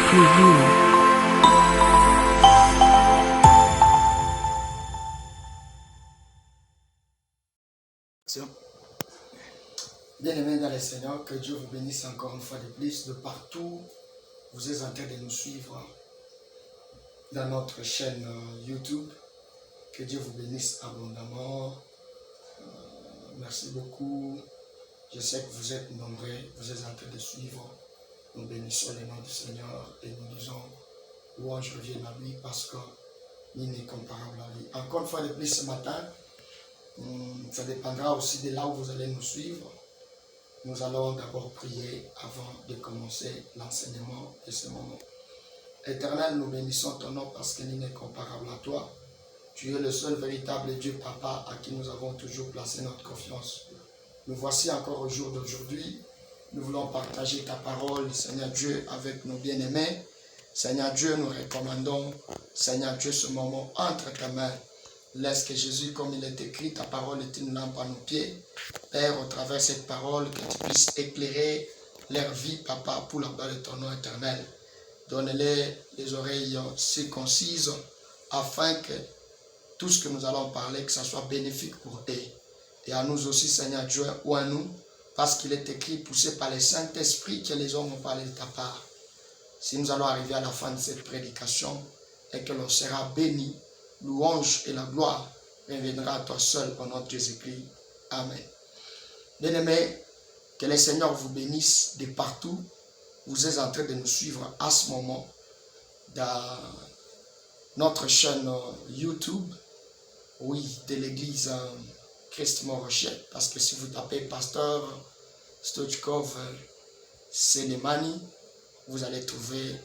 TV. Bien-aimés dans le Seigneur, que Dieu vous bénisse encore une fois de plus, de partout. Vous êtes en train de nous suivre dans notre chaîne YouTube. Que Dieu vous bénisse abondamment. Merci beaucoup. Je sais que vous êtes nombreux, vous êtes en train de suivre. Nous bénissons le nom du Seigneur et nous disons louange revienne à lui parce qu'il n'est comparable à lui. Encore une fois de plus ce matin, ça dépendra aussi de là où vous allez nous suivre. Nous allons d'abord prier avant de commencer l'enseignement de ce moment. Éternel, nous bénissons ton nom parce qu'il n'est comparable à toi. Tu es le seul véritable Dieu, Papa, à qui nous avons toujours placé notre confiance. Nous voici encore au jour d'aujourd'hui. Nous voulons partager ta parole, Seigneur Dieu, avec nos bien-aimés. Seigneur Dieu, nous recommandons, Seigneur Dieu, ce moment entre tes mains. Laisse que Jésus, comme il est écrit, ta parole est une lampe à nos pieds. Père, au travers de cette parole, que tu puisses éclairer leur vie, Papa, pour la gloire de ton nom éternel. Donne-les les oreilles circoncises, afin que tout ce que nous allons parler, que ça soit bénéfique pour eux. Et à nous aussi, Seigneur Dieu, ou à nous, parce qu'il est écrit, poussé par le Saint-Esprit, que les hommes ont parlé de ta part. Si nous allons arriver à la fin de cette prédication, et que l'on sera béni, louange et la gloire reviendra à toi seul au nom de Jésus-Christ. Amen. Bien-aimés, que le Seigneur vous bénisse de partout. Vous êtes en train de nous suivre à ce moment dans notre chaîne YouTube, oui, de l'église Christ Morochet, parce que si vous tapez Pasteur Stochkov Selemani, vous allez trouver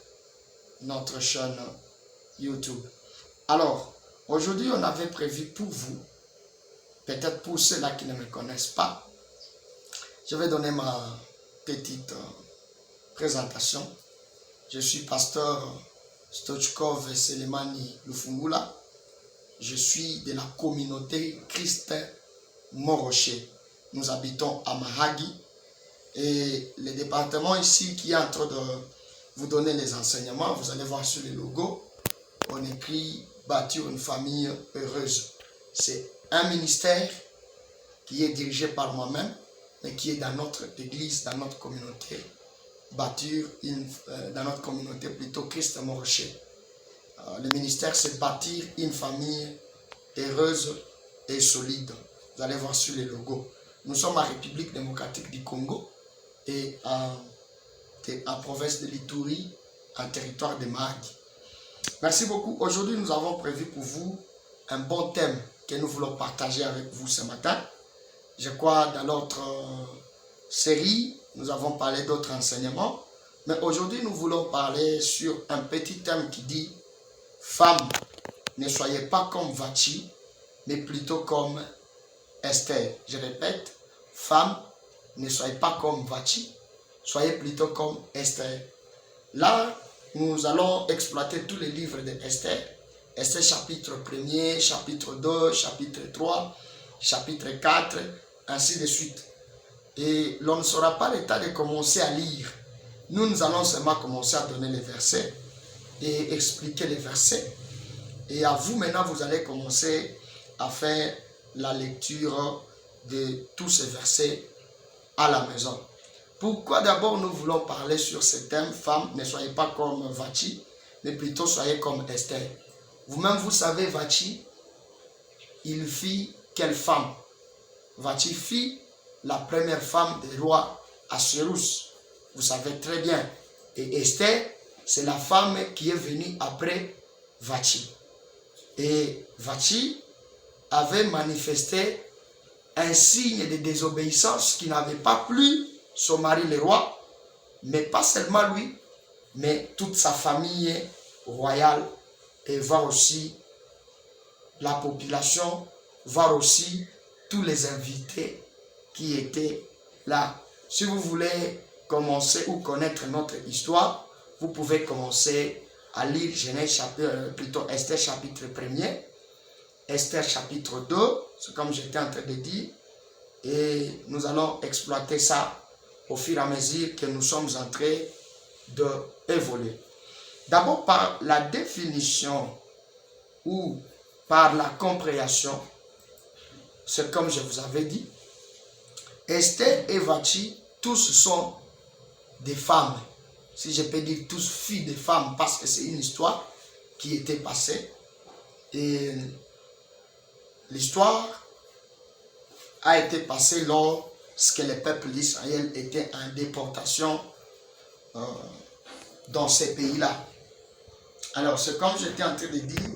notre chaîne YouTube. Alors, aujourd'hui, on avait prévu pour vous, peut-être pour ceux-là qui ne me connaissent pas, je vais donner ma petite présentation. Je suis pasteur Stochkov Selemani Lufungula. Je suis de la communauté Christ Morochet. Nous habitons à Mahagi. Et le département ici qui est en train de vous donner les enseignements, vous allez voir sur le logo, on écrit « Bâtir une famille heureuse ». C'est un ministère qui est dirigé par moi-même, mais qui est dans notre église, dans notre communauté, dans notre communauté plutôt Christ Morochet. Le ministère, c'est bâtir une famille heureuse et solide. Vous allez voir sur les logos. Nous sommes en République démocratique du Congo et en province de l'Ituri, en territoire de Mahagi. Merci beaucoup. Aujourd'hui, nous avons prévu pour vous un bon thème que nous voulons partager avec vous ce matin. Je crois dans notre série, nous avons parlé d'autres enseignements. Mais aujourd'hui, nous voulons parler sur un petit thème qui dit « Femmes, ne soyez pas comme Vachi, mais plutôt comme Esther ». Je répète, « Femmes, ne soyez pas comme Vachi, soyez plutôt comme Esther ». Là, nous allons exploiter tous les livres d'Esther. Esther chapitre 1er, chapitre 2, chapitre 3, chapitre 4, ainsi de suite. Et l'on ne saura pas le temps de commencer à lire. Nous allons seulement commencer à donner les versets et expliquer les versets. Et à vous maintenant, vous allez commencer à faire la lecture de tous ces versets à la maison. Pourquoi d'abord nous voulons parler sur ce thème, femmes, ne soyez pas comme Vachi, mais plutôt soyez comme Esther. Vous-même, vous savez, Vachi, il fit quelle femme? Vachi fit la première femme du roi Assuérus. Vous savez très bien. Et Esther, c'est la femme qui est venue après Vachi. Et Vachi avait manifesté un signe de désobéissance qui n'avait pas plu son mari le roi, mais pas seulement lui, mais toute sa famille royale, et voir aussi la population, voir aussi tous les invités qui étaient là. Si vous voulez commencer ou connaître notre histoire, vous pouvez commencer à lire Genèse plutôt Esther chapitre 1er, Esther chapitre 2, c'est comme j'étais en train de dire, et nous allons exploiter ça au fur et à mesure que nous sommes en train d'évoluer. D'abord par la définition ou par la compréhension, c'est comme je vous avais dit, Esther et Vachi, tous sont des femmes. Si je peux dire tous filles de femmes, parce que c'est une histoire qui était passée. Et l'histoire a été passée lorsque le peuple d'Israël était en déportation dans ces pays-là. Alors, c'est comme j'étais en train de dire,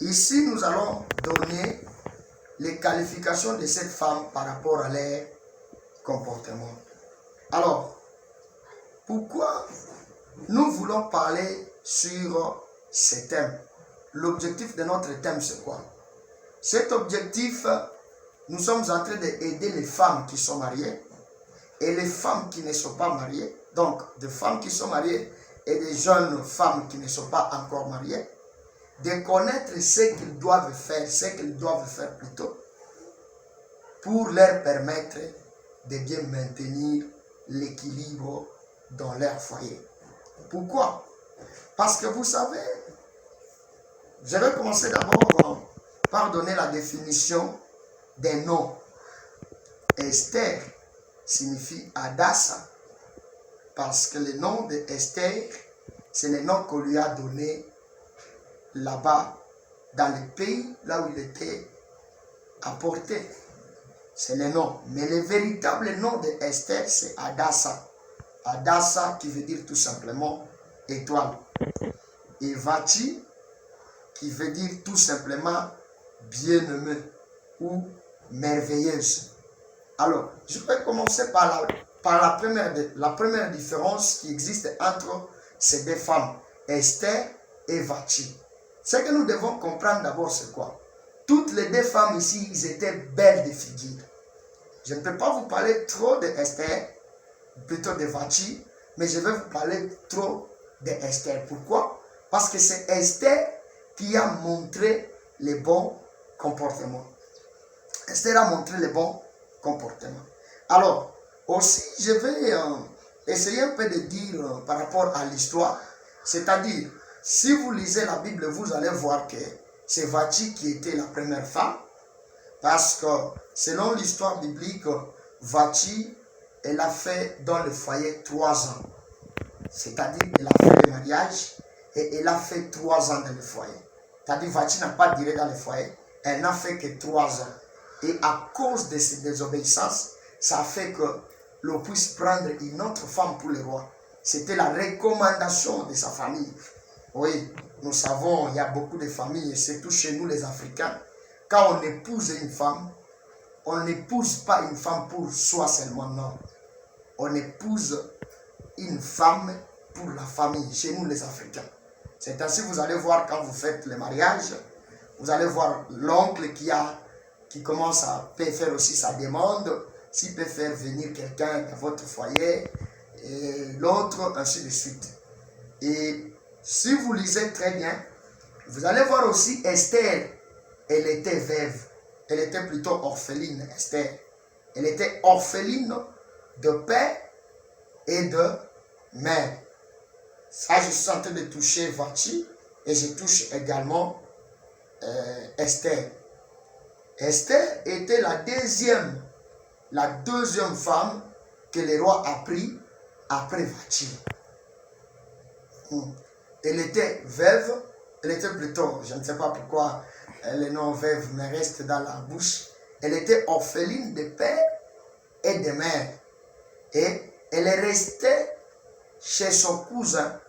ici nous allons donner les qualifications de cette femme par rapport à leur comportement. Alors, pourquoi nous voulons parler sur ce thème? L'objectif de notre thème, c'est quoi? Cet objectif, nous sommes en train d'aider les femmes qui sont mariées et les femmes qui ne sont pas mariées, donc des femmes qui sont mariées et des jeunes femmes qui ne sont pas encore mariées, de connaître ce qu'ils doivent faire plutôt, pour leur permettre de bien maintenir l'équilibre dans leur foyer. Pourquoi? Parce que vous savez, je vais commencer d'abord par donner la définition des noms. Esther signifie Adassa, parce que le nom de Esther, c'est le nom qu'on lui a donné là-bas, dans le pays là où il était apporté. C'est le nom. Mais le véritable nom de Esther, c'est Adassa. Adassa qui veut dire tout simplement étoile. Et Vachi qui veut dire tout simplement bien-aimée ou merveilleuse. Alors, je vais commencer par la première différence qui existe entre ces deux femmes, Esther et Vachi. Ce que nous devons comprendre d'abord, c'est quoi? Toutes les deux femmes ici, elles étaient belles de figure. Je ne peux pas vous parler trop de Esther, plutôt de Vachi, mais je vais vous parler trop de Esther. Pourquoi? Parce que c'est Esther qui a montré les bons comportements. Esther a montré les bons comportements. Alors, aussi, je vais essayer un peu de dire par rapport à l'histoire, c'est-à-dire, si vous lisez la Bible, vous allez voir que c'est Vachi qui était la première femme, parce que selon l'histoire biblique, Vachi, elle a fait dans le foyer 3 ans. C'est-à-dire, elle a fait le mariage et elle a fait 3 ans dans le foyer. C'est-à-dire, Vachi n'a pas duré dans le foyer, elle n'a fait que 3 ans. Et à cause de cette désobéissance, ça a fait que l'on puisse prendre une autre femme pour le roi. C'était la recommandation de sa famille. Oui, nous savons, il y a beaucoup de familles, et surtout chez nous les Africains, quand on épouse une femme, on n'épouse pas une femme pour soi seulement, non. On épouse une femme pour la famille, chez nous les Africains. C'est ainsi que vous allez voir quand vous faites le mariage, vous allez voir l'oncle qui commence à faire aussi sa demande, s'il peut faire venir quelqu'un dans votre foyer, et l'autre, ainsi de suite. Et si vous lisez très bien, vous allez voir aussi Esther, elle était veuve, elle était plutôt orpheline, Esther. Elle était orpheline de père et de mère. Ça, je suis en train de toucher Vachi et je touche également Esther. Esther était la deuxième femme que le roi a pris après Vachi. Elle était veuve, elle était plutôt, je ne sais pas pourquoi le nom veuve me reste dans la bouche, elle était orpheline de père et de mère. Et elle est restée chez son cousin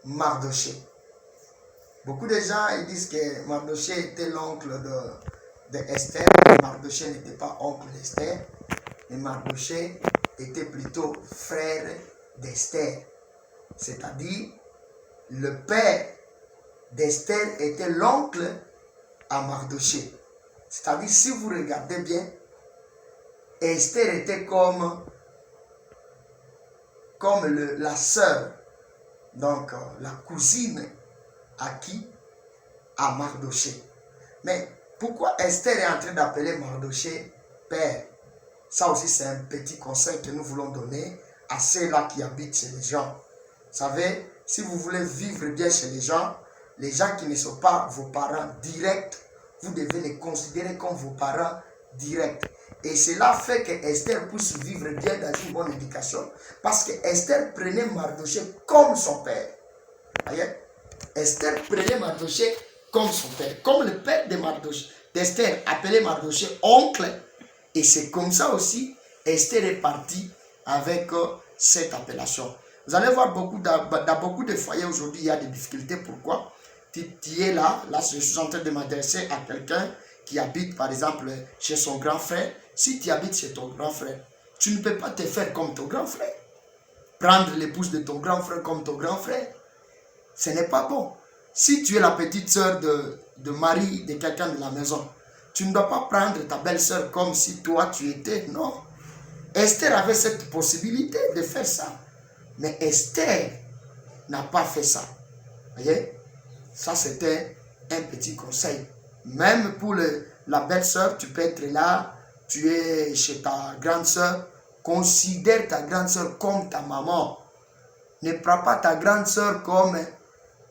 Mardoché. Beaucoup de gens ils disent que Mardoché était l'oncle de Esther. Mardoché n'était pas oncle d'Esther, mais Mardoché était plutôt frère d'Esther. C'est-à-dire, le père d'Esther était l'oncle à Mardoché. C'est-à-dire, si vous regardez bien, Esther était comme la sœur, donc la cousine à qui? À Mardoché. Mais pourquoi Esther est en train d'appeler Mardoché père? Ça aussi, c'est un petit conseil que nous voulons donner à ceux-là qui habitent chez les gens. Vous savez, si vous voulez vivre bien chez les gens qui ne sont pas vos parents directs, vous devez les considérer comme vos parents directs. Et cela fait que Esther puisse vivre bien dans une bonne éducation. Parce que Esther prenait Mardochée comme son père. Voyez? Esther prenait Mardochée comme son père. Comme le père d'Esther appelait Mardochée oncle. Et c'est comme ça aussi, Esther est partie avec cette appellation. Vous allez voir, dans beaucoup de foyers aujourd'hui, il y a des difficultés. Pourquoi? Tu es là, je suis en train de m'adresser à quelqu'un qui habite par exemple chez son grand frère. Si tu habites chez ton grand frère, tu ne peux pas te faire comme ton grand frère. Prendre l'épouse de ton grand frère comme ton grand frère, ce n'est pas bon. Si tu es la petite soeur de mari de quelqu'un de la maison, tu ne dois pas prendre ta belle-sœur comme si toi tu étais, non. Esther avait cette possibilité de faire ça. Mais Esther n'a pas fait ça. Vous voyez? Ça, c'était un petit conseil. Même pour la belle-sœur, tu peux être là, tu es chez ta grande sœur, considère ta grande sœur comme ta maman. Ne prends pas ta grande sœur comme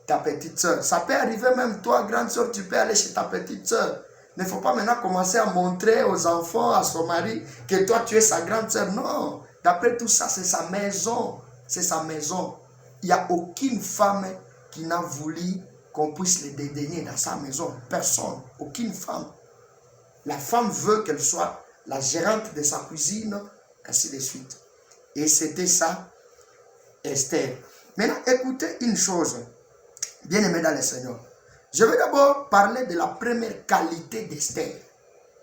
ta petite sœur. Ça peut arriver même toi, grande sœur, tu peux aller chez ta petite sœur. Il ne faut pas maintenant commencer à montrer aux enfants, à son mari, que toi, tu es sa grande sœur. Non, d'après tout ça, c'est sa maison. C'est sa maison. Il n'y a aucune femme qui n'a voulu qu'on puisse les dédaigner dans sa maison. Personne, aucune femme. La femme veut qu'elle soit la gérante de sa cuisine, ainsi de suite. Et c'était ça, Esther. Maintenant, écoutez une chose, bien aimé dans le Seigneur. Je vais d'abord parler de la première qualité d'Esther.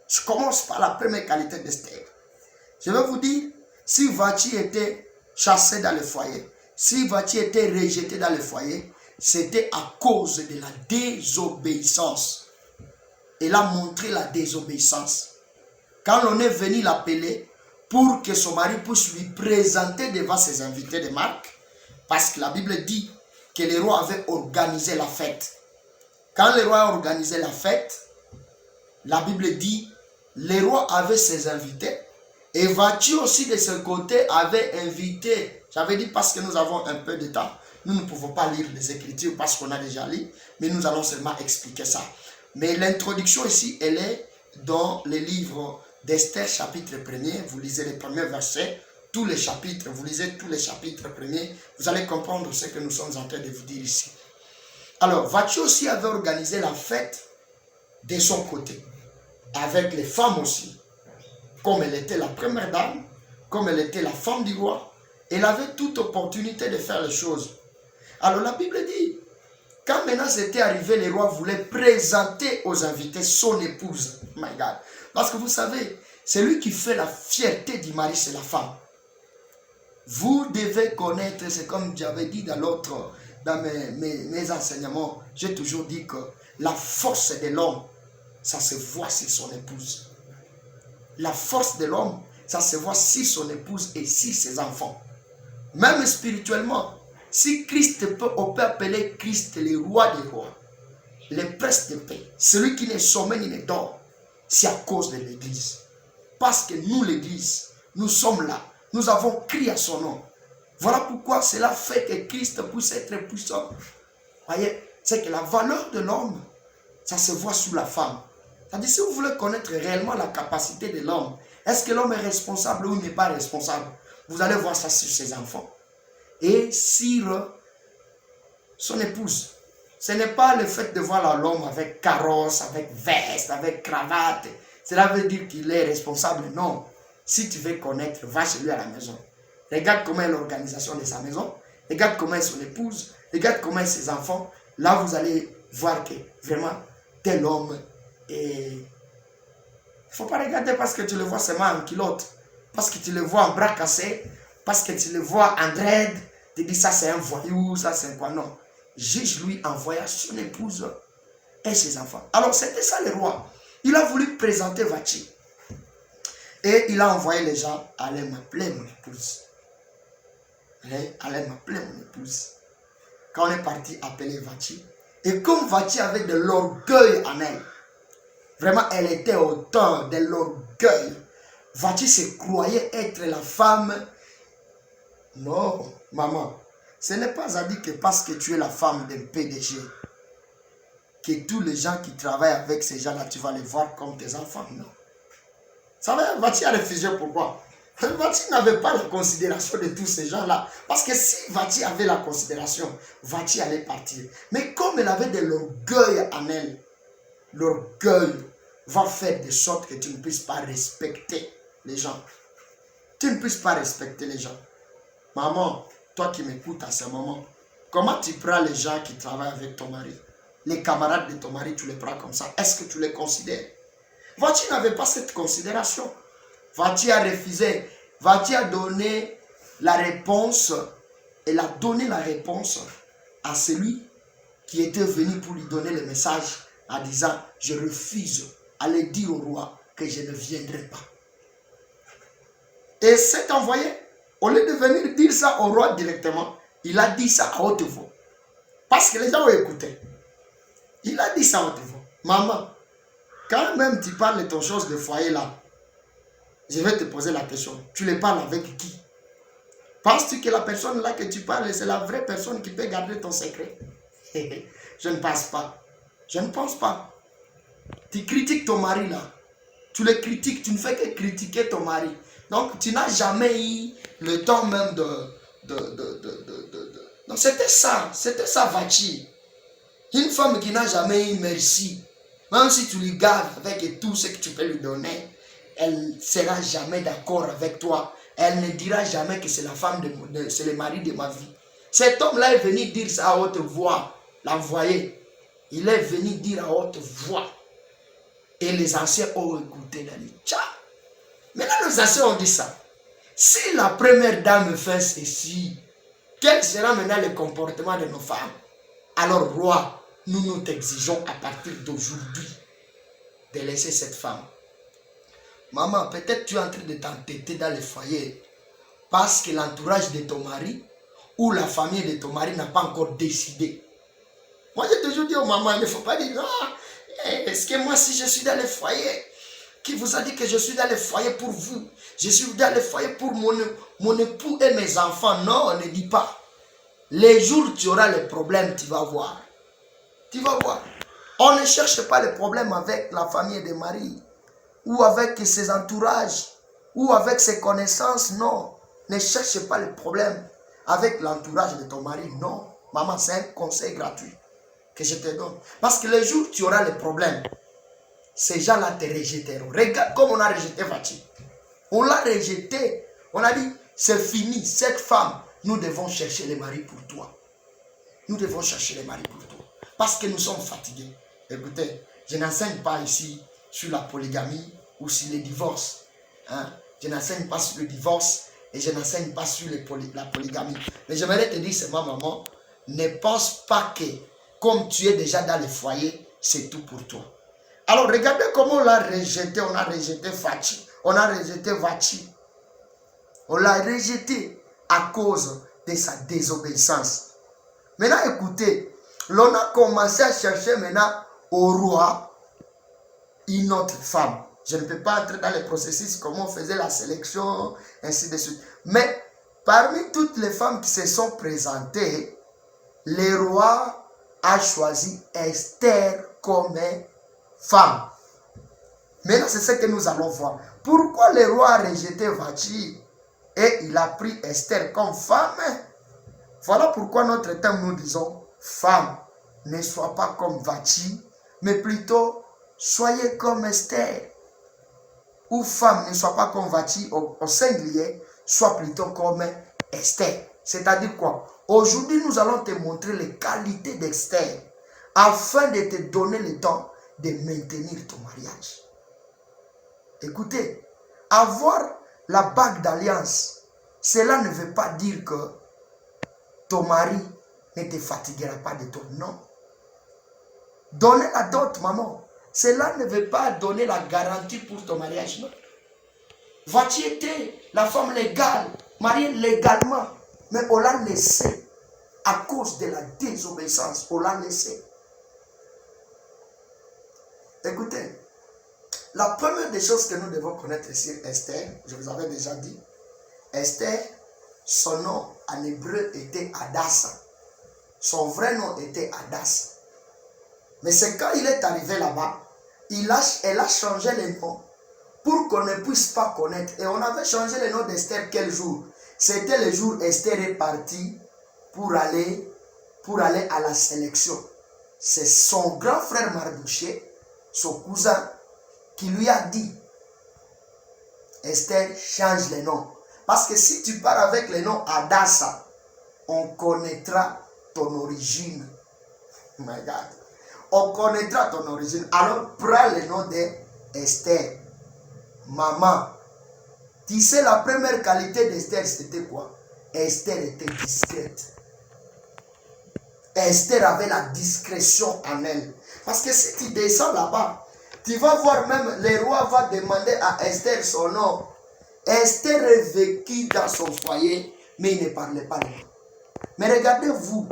Je commence par la première qualité d'Esther. Je vais vous dire, si Vachi était chassé dans le foyer, si Vachi était rejeté dans le foyer, c'était à cause de la désobéissance. Elle a montré la désobéissance. Quand on est venu l'appeler pour que son mari puisse lui présenter devant ses invités de marque, parce que la Bible dit que le roi avait organisé la fête. Quand le roi a organisé la fête, la Bible dit, le roi avait ses invités, et Vachi aussi de ce côté avait invité. J'avais dit parce que nous avons un peu de temps, nous ne pouvons pas lire les Écritures parce qu'on a déjà lu, mais nous allons seulement expliquer ça. Mais l'introduction ici, elle est dans le livre d'Esther, chapitre 1er. Vous lisez les premiers versets, tous les chapitres, vous lisez tous les chapitres premiers, vous allez comprendre ce que nous sommes en train de vous dire ici. Alors, Vachi aussi avait organisé la fête de son côté, avec les femmes aussi. Comme elle était la première dame, comme elle était la femme du roi, elle avait toute opportunité de faire les choses. Alors la Bible dit, quand maintenant c'était arrivé, le roi voulait présenter aux invités son épouse. My God. Parce que vous savez, c'est lui qui fait la fierté du mari, c'est la femme. Vous devez connaître, c'est comme j'avais dit dans mes enseignements, j'ai toujours dit que la force de l'homme, ça se voit sur son épouse. La force de l'homme, ça se voit sur son épouse et sur ses enfants. Même spirituellement, si Christ peut, on peut appeler Christ le roi des rois, le prince de paix, celui qui ne sommeille ni ne dort, c'est à cause de l'église. Parce que nous, l'église, nous sommes là, nous avons crié à son nom. Voilà pourquoi cela fait que Christ puisse être puissant. Voyez, c'est que la valeur de l'homme, ça se voit sous la femme. C'est-à-dire, si vous voulez connaître réellement la capacité de l'homme, est-ce que l'homme est responsable ou il n'est pas responsable? Vous allez voir ça sur ses enfants. Et sur son épouse. Ce n'est pas le fait de voir l'homme avec carrosse, avec veste, avec cravate. Cela veut dire qu'il est responsable. Non. Si tu veux connaître, va chez lui à la maison. Regarde comment est l'organisation de sa maison. Regarde comment est son épouse. Regarde comment est ses enfants. Là, vous allez voir que vraiment, tel homme est... Il ne faut pas regarder parce que tu le vois seulement en culotte. Parce que tu le vois en bras cassés. Parce que tu le vois en dread. Tu dis ça c'est un voyou, ça c'est quoi? Non. Juge-lui en voyant son épouse et ses enfants. Alors c'était ça le roi. Il a voulu présenter Vachi. Et il a envoyé les gens, allez m'appeler mon épouse. Allez m'appeler mon épouse. Quand on est parti appeler Vachi. Et comme Vachi avait de l'orgueil en elle. Vraiment elle était autant de l'orgueil. Vachi se croyait être la femme. Non, maman. Ce n'est pas à dire que parce que tu es la femme d'un PDG, que tous les gens qui travaillent avec ces gens-là, tu vas les voir comme tes enfants. Non. Ça va, Vati a refusé pourquoi? Vati n'avait pas la considération de tous ces gens-là. Parce que si Vati avait la considération, Vati allait partir. Mais comme elle avait de l'orgueil en elle, l'orgueil va faire de sorte que tu ne puisses pas respecter les gens. Tu ne puisses pas respecter les gens. Maman, toi qui m'écoutes à ce moment, comment tu prends les gens qui travaillent avec ton mari? Les camarades de ton mari, tu les prends comme ça. Est-ce que tu les considères? Vati n'avait pas cette considération. Vati a refusé. Vati a donné la réponse. Elle a donné la réponse à celui qui était venu pour lui donner le message en disant, je refuse à aller dire au roi que je ne viendrai pas. Et cet envoyé, au lieu de venir dire ça au roi directement, il a dit ça à haute voix. Parce que les gens ont écouté. Il a dit ça à haute voix. Maman, quand même tu parles de ton chose de foyer là, je vais te poser la question. Tu les parles avec qui? Penses-tu que la personne là que tu parles, c'est la vraie personne qui peut garder ton secret? Je ne pense pas. Je ne pense pas. Tu critiques ton mari là. Tu le critiques, tu ne fais que critiquer ton mari. Donc tu n'as jamais eu le temps même Donc c'était ça Vati. Une femme qui n'a jamais eu merci. Même si tu lui gardes avec tout ce que tu peux lui donner, elle ne sera jamais d'accord avec toi. Elle ne dira jamais que c'est la femme c'est le mari de ma vie. Cet homme-là est venu dire ça à haute voix. L'envoyé. Il est venu dire à haute voix. Et les anciens ont écouté. Maintenant, les anciens ont dit ça. Si la première dame fait ceci, quel sera maintenant le comportement de nos femmes? Alors, roi, nous t'exigeons à partir d'aujourd'hui de laisser cette femme. Maman, peut-être tu es en train de t'entêter dans le foyer parce que l'entourage de ton mari ou la famille de ton mari n'a pas encore décidé. Moi, j'ai toujours dit aux mamans, il ne faut pas dire, est-ce que moi, si je suis dans le foyer, qui vous a dit que je suis dans le foyer pour vous? Je suis dans le foyer pour mon époux et mes enfants. Non, ne dis pas. Les jours où tu auras les problèmes, tu vas voir. Tu vas voir. On ne cherche pas les problèmes avec la famille de Marie, ou avec ses entourages, ou avec ses connaissances. Non. Ne cherche pas les problèmes avec l'entourage de ton mari. Non. Maman, c'est un conseil gratuit que je te donne. Parce que les jours où tu auras les problèmes, ces gens-là te rejetteront. Regarde comme on a rejeté Vati. On l'a rejeté. On a dit, c'est fini, cette femme, nous devons chercher les maris pour toi. Nous devons chercher les maris pour toi. Parce que nous sommes fatigués. Écoutez, je n'enseigne pas ici sur la polygamie ou sur les divorces. Hein? Je n'enseigne pas sur le divorce et je n'enseigne pas sur la polygamie. Mais j'aimerais te dire seulement, maman, ne pense pas que comme tu es déjà dans le foyer, c'est tout pour toi. Alors regardez comment on l'a rejeté. On a rejeté Vati. On a rejeté Vati. On l'a rejeté à cause de sa désobéissance. Maintenant écoutez, l'on a commencé à chercher maintenant au roi une autre femme. Je ne peux pas entrer dans les processus, comment on faisait la sélection, ainsi de suite. Mais parmi toutes les femmes qui se sont présentées, le roi a choisi Esther comme femme. Maintenant, c'est ce que nous allons voir. Pourquoi le roi a rejeté Vati et il a pris Esther comme femme? Voilà pourquoi notre thème, nous disons, femme, ne sois pas comme Vati, mais plutôt, soyez comme Esther. Ou femme, ne sois pas comme Vati au singulier, sois plutôt comme Esther. C'est-à-dire quoi? Aujourd'hui, nous allons te montrer les qualités d'Esther afin de te donner le temps de maintenir ton mariage. Écoutez, avoir la bague d'alliance, cela ne veut pas dire que ton mari ne te fatiguera pas de toi. Non. Donner la dot, maman, cela ne veut pas donner la garantie pour ton mariage. Non. Vati était la femme légale, mariée légalement, mais on l'a laissée à cause de la désobéissance. On l'a laissée. Écoutez, la première des choses que nous devons connaître sur Esther, je vous avais déjà dit, Esther Son nom en hébreu était Adassa. Son vrai nom était Adassa. Mais c'est quand il est arrivé là-bas, elle a changé le nom pour qu'on ne puisse pas connaître. Et on avait changé le nom d'Esther quel jour? C'était le jour où Esther est partie pour aller à la sélection. C'est son grand frère Mardoché, son cousin, qui lui a dit, Esther, change le nom. Parce que si tu pars avec le nom Adassa, on connaîtra ton origine. Oh my God. On connaîtra ton origine. Alors prends le nom d'Esther. Maman. Tu sais, la première qualité d'Esther, c'était quoi? Esther était discrète. Esther avait la discrétion en elle. Parce que si tu descends là-bas, tu vas voir même, le roi va demander à Esther son nom. Esther est vécue dans son foyer, mais il ne parlait pas le nom. Mais regardez-vous,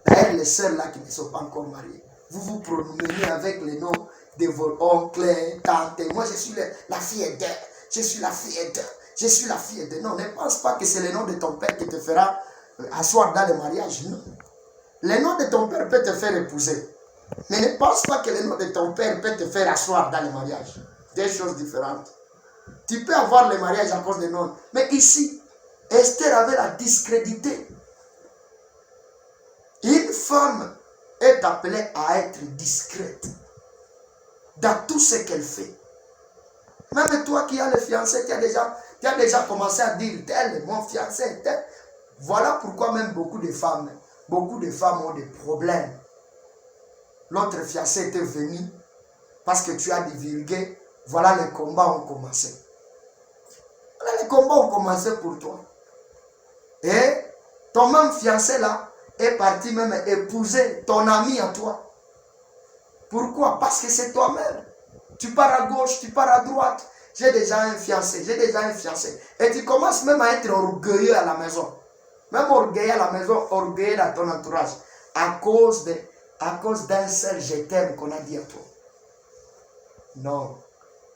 d'ailleurs les sœurs là qui ne sont pas encore mariées, vous vous promenez avec les noms de vos oncles, tantes. Moi je suis la fille de, je suis la fille de, je suis la fille de. Non, ne pense pas que c'est le nom de ton père qui te fera asseoir dans le mariage. Non. Le nom de ton père peut te faire épouser. Mais ne pense pas que le nom de ton père peut te faire asseoir dans le mariage. Des choses différentes. Tu peux avoir le mariage à cause des noms. Mais ici, Esther avait la discrédité. Une femme est appelée à être discrète dans tout ce qu'elle fait. Même toi qui as le fiancé, tu as déjà commencé à dire, tel est mon fiancé, tel. Voilà pourquoi même beaucoup de femmes ont des problèmes. L'autre fiancé était venu parce que tu as divulgué. Voilà, les combats ont commencé. Voilà, les combats ont commencé pour toi. Et ton même fiancé là est parti même épouser ton ami à toi. Pourquoi? Parce que c'est toi-même. Tu pars à gauche, tu pars à droite. J'ai déjà un fiancé, j'ai déjà un fiancé. Et tu commences même à être orgueilleux à la maison. Même orgueilleux à la maison, orgueilleux dans ton entourage. À cause d'un seul je t'aime qu'on a dit à toi. Non.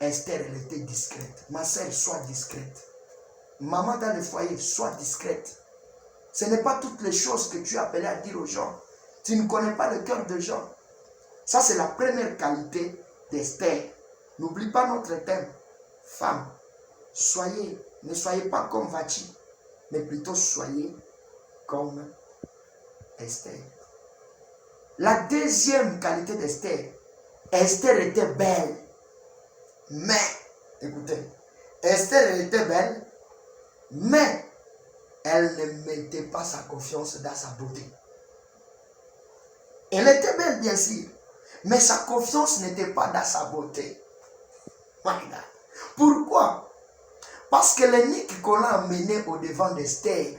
Esther, elle était discrète. Ma sœur, sois discrète. Maman dans le foyer, sois discrète. Ce n'est pas toutes les choses que tu es appelé à dire aux gens. Tu ne connais pas le cœur des gens. Ça, c'est la première qualité d'Esther. N'oublie pas notre thème. Femme, ne soyez pas comme Vachi, mais plutôt soyez comme Esther. La deuxième qualité d'Esther, Esther était belle. Mais, écoutez, Esther était belle, mais elle ne mettait pas sa confiance dans sa beauté. Elle était belle, bien sûr, mais sa confiance n'était pas dans sa beauté. Pourquoi? Parce que l'énigme qu'on a amené au devant d'Esther,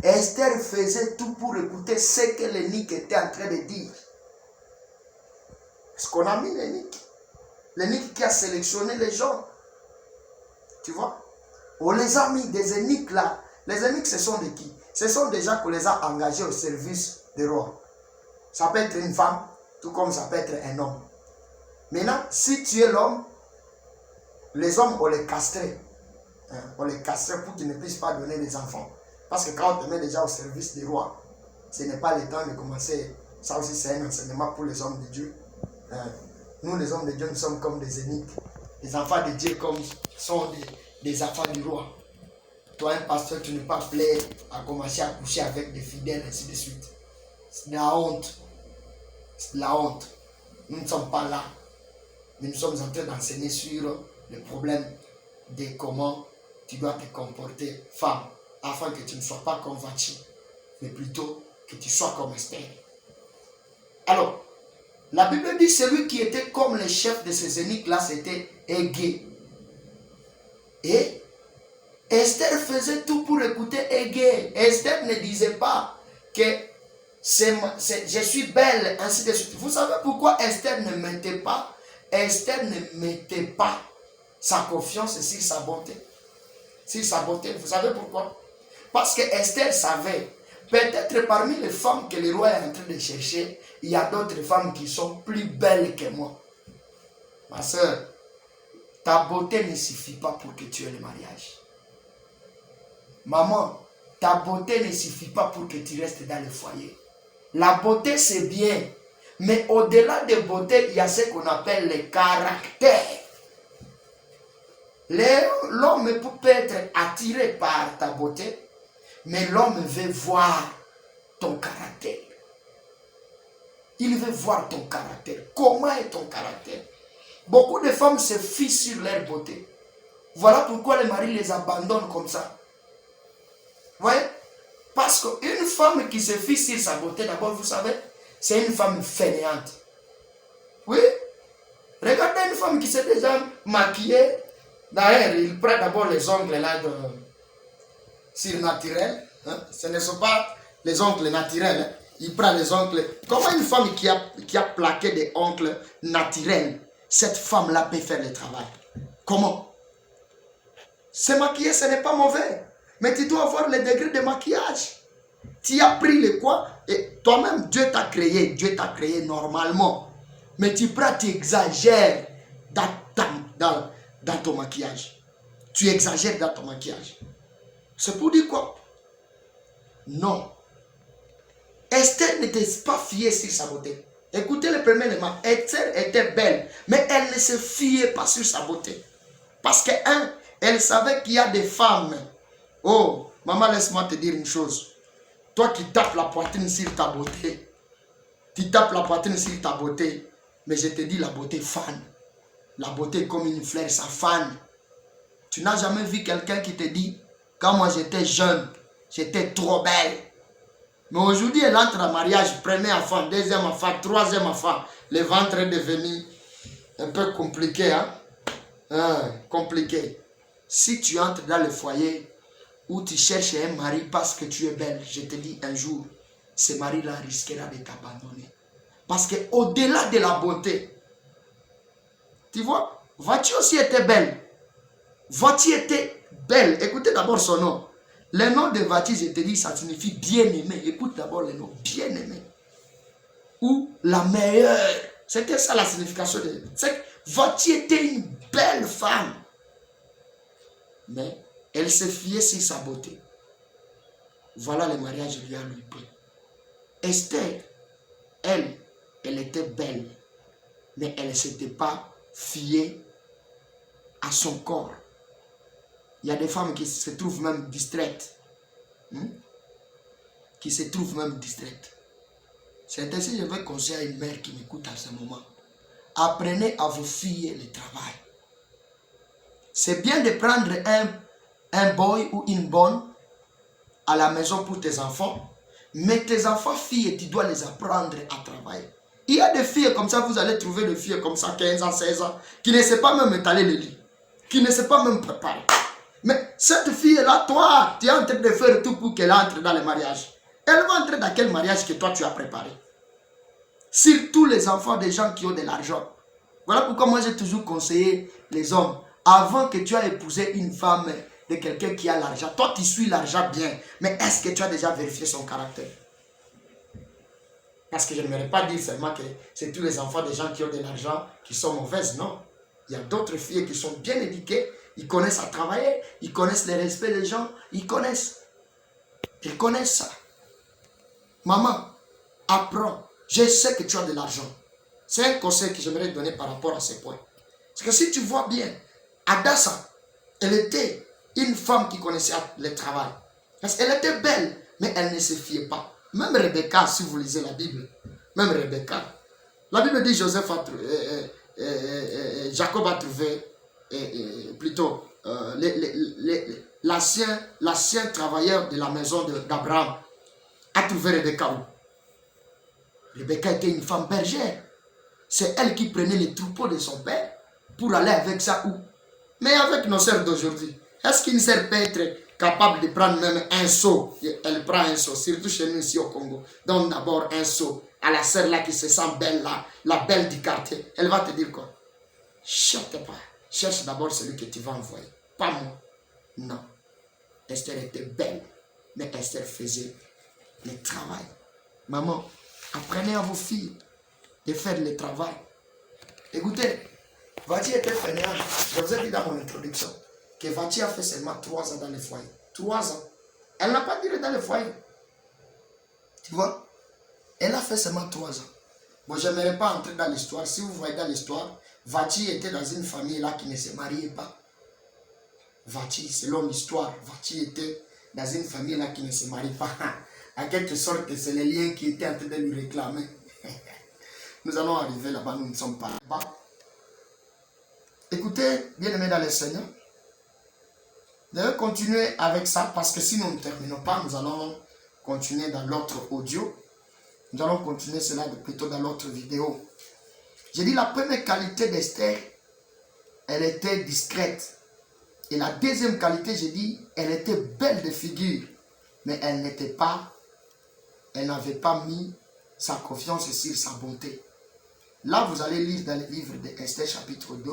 Esther faisait tout pour écouter ce que l'énigme était en train de dire. Est-ce qu'on a mis l'énigme? L'énigme qui a sélectionné les gens. Tu vois? On les a mis des énigmes là. Les énigmes, ce sont de qui? Ce sont des gens qu'on les a engagés au service des rois. Ça peut être une femme, tout comme ça peut être un homme. Maintenant, si tu es l'homme, les hommes, on les castrait. On les castrait pour qu'ils ne puissent pas donner des enfants. Parce que quand on te met déjà au service des rois, ce n'est pas le temps de commencer. Ça aussi, c'est un enseignement pour les hommes de Dieu. Nous, les hommes de Dieu, nous sommes comme des énigmes. Les enfants de Dieu sont des enfants du roi. Toi, un pasteur, tu n'es pas appelé à commencer à coucher avec des fidèles, ainsi de suite. C'est de la honte. C'est de la honte. Nous ne sommes pas là. Mais nous sommes en train d'enseigner sur le problème de comment tu dois te comporter, femme, afin que tu ne sois pas comme Vachi, mais plutôt que tu sois comme Esther. Alors, la Bible dit celui qui était comme le chef de ces énigmes-là, c'était Hégé. Et Esther faisait tout pour écouter Hégé. Esther ne disait pas que je suis belle, ainsi de suite. Vous savez pourquoi Esther ne mettait pas? Esther ne mettait pas sa confiance sur sa beauté. Sur sa beauté, vous savez pourquoi? Parce que Esther savait, peut-être parmi les femmes que le roi est en train de chercher, il y a d'autres femmes qui sont plus belles que moi. Ma soeur, ta beauté ne suffit pas pour que tu aies le mariage. Maman, ta beauté ne suffit pas pour que tu restes dans le foyer. La beauté, c'est bien. Mais au-delà de beauté, il y a ce qu'on appelle le caractère. L'homme peut être attiré par ta beauté, mais l'homme veut voir ton caractère. Il veut voir ton caractère. Comment est ton caractère? Beaucoup de femmes se fient sur leur beauté. Voilà pourquoi les maris les abandonnent comme ça. Vous voyez? Parce qu'une femme qui se fie sur sa beauté, d'abord, vous savez, c'est une femme fainéante. Oui? Regardez une femme qui s'est déjà maquillée. D'ailleurs, il prend d'abord les ongles là surnaturels. Hein? Ce ne sont pas les ongles naturels. Hein? Il prend les ongles. Comment une femme qui a plaqué des ongles naturels, cette femme-là peut faire le travail? Comment? Se maquiller, ce n'est pas mauvais. Mais tu dois avoir le degré de maquillage. Tu as pris le quoi? Et toi-même, Dieu t'a créé normalement. Mais tu prends, tu exagères dans ton maquillage. Tu exagères dans ton maquillage. C'est pour dire quoi? Non. Esther n'était pas fiée sur sa beauté. Écoutez le premier élément. Esther était belle, mais elle ne se fiait pas sur sa beauté. Parce que, elle savait qu'il y a des femmes. Oh, maman, laisse-moi te dire une chose. Toi qui tapes la poitrine sur ta beauté, tu tapes la poitrine sur ta beauté, mais je te dis la beauté fan. La beauté est comme une fleur, ça fan. Tu n'as jamais vu quelqu'un qui te dit, quand moi j'étais jeune, j'étais trop belle. Mais aujourd'hui, elle entre en mariage, premier enfant, deuxième enfant, troisième enfant. Le ventre est devenu un peu compliqué, hein? Compliqué. Si tu entres dans le foyer où tu cherches un mari parce que tu es belle, je te dis un jour, ce mari-là risquera de t'abandonner. Parce qu'au-delà de la beauté, tu vois, Vati aussi était belle. Vati était belle. Écoutez d'abord son nom. Le nom de Vati, je te dis, ça signifie bien-aimé. Écoute d'abord le nom, bien-aimé. Ou la meilleure. C'était ça la signification de... Vati était une belle femme. Mais elle se fiait sur sa beauté. Voilà le mariage lui a lui pris. Esther, elle était belle. Mais elle ne s'était pas fiée à son corps. Il y a des femmes qui se trouvent même distraites. Qui se trouvent même distraites. C'est ainsi que je vais conseiller à une mère qui m'écoute à ce moment. Apprenez à vous fier le travail. C'est bien de prendre un boy ou une bonne à la maison pour tes enfants. Mais tes enfants filles, tu dois les apprendre à travailler. Il y a des filles comme ça, vous allez trouver des filles comme ça, 15 ans, 16 ans, qui ne savent pas même étaler le lit. Qui ne savent pas même préparer. Mais cette fille-là, toi, tu es en train de faire tout pour qu'elle entre dans le mariage. Elle va entrer dans quel mariage que toi tu as préparé? Surtout les enfants des gens qui ont de l'argent. Voilà pourquoi moi j'ai toujours conseillé les hommes. Avant que tu aies épousé une femme de quelqu'un qui a l'argent, toi tu suis l'argent bien. Mais est-ce que tu as déjà vérifié son caractère? Parce que je n'aimerais pas dire seulement que c'est tous les enfants des gens qui ont de l'argent qui sont mauvaises. Non. Il y a d'autres filles qui sont bien éduquées. Ils connaissent à travailler. Ils connaissent le respect des gens. Ils connaissent. Ils connaissent ça. Maman, apprends. Je sais que tu as de l'argent. C'est un conseil que j'aimerais donner par rapport à ces points. Parce que si tu vois bien, Adassa, elle était une femme qui connaissait le travail. Parce qu'elle était belle, mais elle ne se fiait pas. Même Rebecca, si vous lisez la Bible, même Rebecca, la Bible dit Jacob a trouvé, plutôt, l'ancien travailleur de la maison d'Abraham a trouvé Rebecca où? Rebecca était une femme bergère. C'est elle qui prenait les troupeaux de son père pour aller avec ça où? Mais avec nos sœurs d'aujourd'hui, est-ce qu'une sœur peut être capable de prendre même un seau? Elle prend un seau, surtout chez nous ici au Congo. Donne d'abord un seau à la sœur là qui se sent belle là, la belle du quartier. Elle va te dire quoi? Cherche pas. Cherche d'abord celui que tu vas envoyer. Pas moi. Non. Esther était belle, mais Esther faisait le travail. Maman, apprenez à vos filles de faire le travail. Écoutez, Vati était fainéante. Je vous ai dit dans mon introduction que Vati a fait seulement 3 ans dans le foyer. 3 ans. Elle n'a pas duré dans le foyer. Tu vois? Elle a fait seulement 3 ans. Bon, je n'aimerais pas entrer dans l'histoire. Si vous voyez dans l'histoire, Vati était dans une famille là qui ne se mariait pas. Vati, selon l'histoire, Vati était dans une famille là qui ne se marie pas. En quelque sorte, c'est les liens qui étaient en train de lui réclamer. Nous allons arriver là-bas, nous ne sommes pas là-bas. Écoutez, bien-aimés dans le Seigneur, nous allons continuer avec ça parce que si nous ne terminons pas, nous allons continuer dans l'autre audio. Nous allons continuer cela plutôt dans l'autre vidéo. J'ai dit la première qualité d'Esther, elle était discrète. Et la deuxième qualité, j'ai dit, elle était belle de figure. Mais elle n'avait pas mis sa confiance sur sa bonté. Là, vous allez lire dans le livre d'Esther chapitre 2,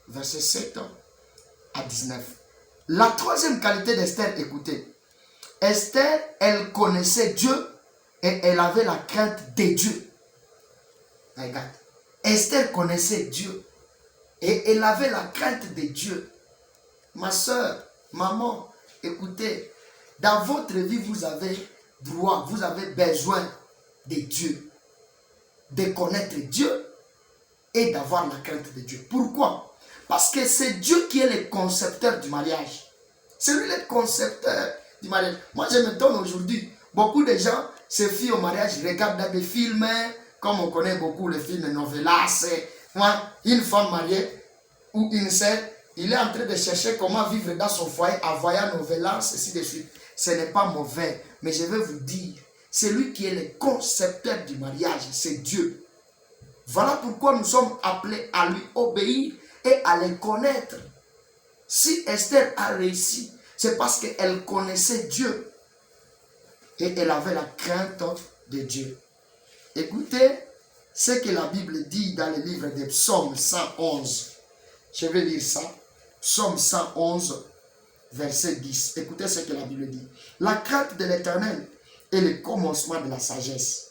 verset 7 à 19. La troisième qualité d'Esther, écoutez. Esther, elle connaissait Dieu et elle avait la crainte de Dieu. Regarde. Esther connaissait Dieu et elle avait la crainte de Dieu. Ma soeur, maman, écoutez, dans votre vie, vous avez droit, vous avez besoin de Dieu, de connaître Dieu et d'avoir la crainte de Dieu. Pourquoi? Parce que c'est Dieu qui est le concepteur du mariage. C'est lui le concepteur du mariage. Moi, je me donne aujourd'hui, beaucoup de gens se fient au mariage, regardent dans des films, comme on connaît beaucoup les films novelas. Moi, une femme mariée ou une sœur, il est en train de chercher comment vivre dans son foyer en voyant novelas, ainsi de suite. Ce n'est pas mauvais, mais je vais vous dire, c'est lui qui est le concepteur du mariage, c'est Dieu. Voilà pourquoi nous sommes appelés à lui obéir et à le connaître. Si Esther a réussi, c'est parce qu'elle connaissait Dieu et elle avait la crainte de Dieu. Écoutez ce que la Bible dit dans le livre de Psaume 111. Je vais lire ça. Psaume 111, verset 10. Écoutez ce que la Bible dit. La crainte de l'Éternel est le commencement de la sagesse.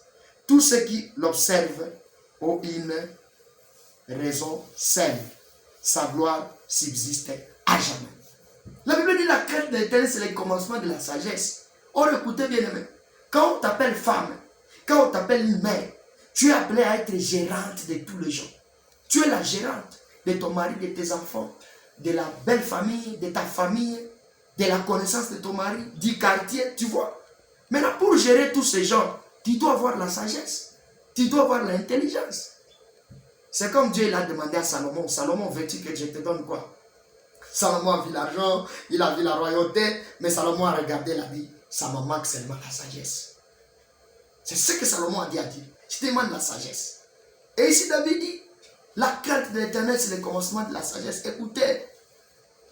Tous ceux qui l'observent ont une raison saine. Sa gloire subsiste à jamais. La Bible dit la crainte de l'Éternel, c'est le commencement de la sagesse. Or, écoutez bien aimé, quand on t'appelle femme, quand on t'appelle une mère, tu es appelé à être gérante de tous les gens. Tu es la gérante de ton mari, de tes enfants, de la belle famille, de ta famille, de la connaissance de ton mari, du quartier, tu vois. Maintenant, pour gérer tous ces gens, tu dois avoir la sagesse, tu dois avoir l'intelligence. C'est comme Dieu l'a demandé à Salomon. Salomon, veux-tu que je te donne quoi? Salomon a vu l'argent, il a vu la royauté, mais Salomon a regardé, il a dit, ça me manque seulement la sagesse. C'est ce que Salomon a dit à Dieu. Je te demande la sagesse. Et ici David dit, la crainte de l'Éternel, c'est le commencement de la sagesse. Écoutez,